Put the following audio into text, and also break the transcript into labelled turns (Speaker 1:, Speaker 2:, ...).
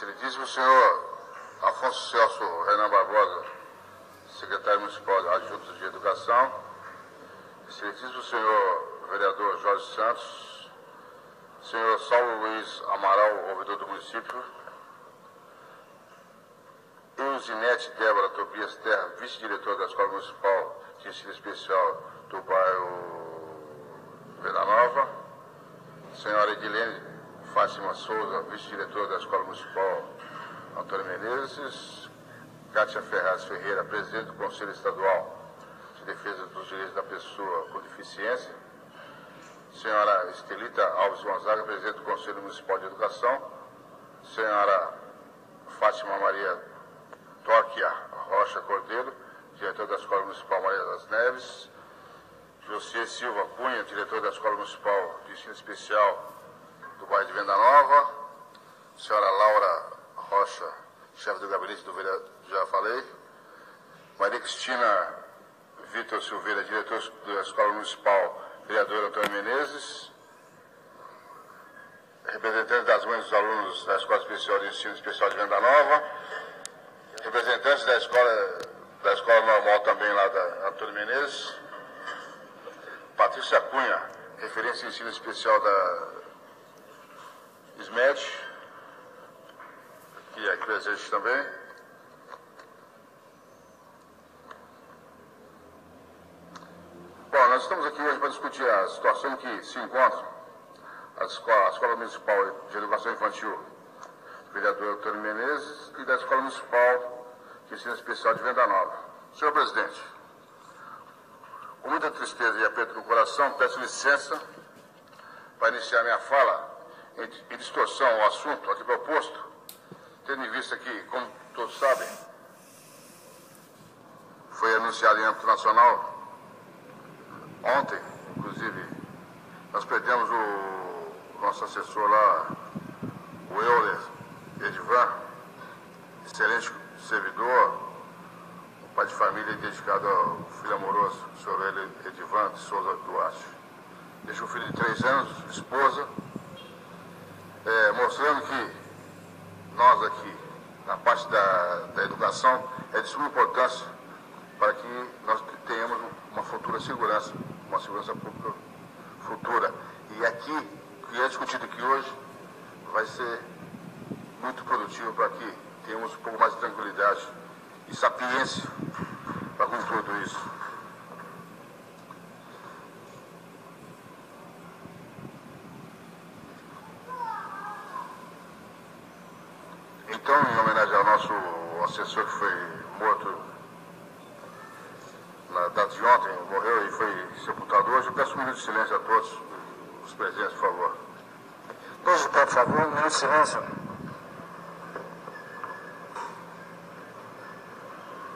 Speaker 1: Excelentíssimo senhor Afonso Celso Renan Barbosa, secretário municipal adjunto de Educação, excelentíssimo senhor vereador Jorge Santos, senhor Saulo Luiz Amaral, ouvidor do município, Euzinete Débora Tobias Terra, vice-diretora da Escola Municipal de Ensino Especial do bairro Venda Nova, senhora Edilene Fátima Souza, vice-diretora da Escola Municipal Antônio Menezes, Cátia Ferraz Ferreira, presidente do Conselho Estadual de Defesa dos Direitos da Pessoa com Deficiência, senhora Estelita Alves Gonzaga, presidente do Conselho Municipal de Educação, senhora Fátima Maria Torquia Rocha Cordeiro, diretor da Escola Municipal Maria das Neves, José Silva Cunha, diretor da Escola Municipal de Ensino Especial do bairro de Venda Nova, senhora Laura Rocha, chefe do gabinete do vereador, já falei, Maria Cristina Vitor Silveira, diretor da Escola Municipal, vereador Antônio Menezes, representantes das mães dos alunos da Escola Especial de Ensino Especial de Venda Nova, representantes da escola normal também lá da Antônio Menezes, Patrícia Cunha, referência em ensino especial da SMED, que é aqui presente também. Bom, nós estamos aqui hoje para discutir a situação em que se encontra a Escola Municipal de Educação Infantil, vereador Antônio Menezes, e da Escola Municipal de Ensino Especial de Venda Nova. Senhor presidente, com muita tristeza e aperto no coração, peço licença para iniciar minha fala em distorção ao assunto aqui proposto, tendo em vista que, como todos sabem, foi anunciado em âmbito nacional ontem, inclusive, nós perdemos o nosso assessor lá, o Euler Edivan, excelente servidor, um pai de família dedicado ao filho amoroso, o senhor Euler Edivan de Souza Duarte. Deixa um filho de 3 anos, esposa, mostrando que nós aqui, na parte da educação, é de suma importância para que nós tenhamos uma futura segurança, uma segurança pública futura. E aqui, o que é discutido aqui hoje, vai ser muito produtivo para que tenhamos um pouco mais de tranquilidade e sapiência para com tudo isso. Então, em homenagem ao nosso assessor que foi morto na data de ontem, morreu e foi sepultado hoje, eu peço um minuto de silêncio a todos os presentes, por favor.
Speaker 2: Todos, por favor, um minuto de silêncio.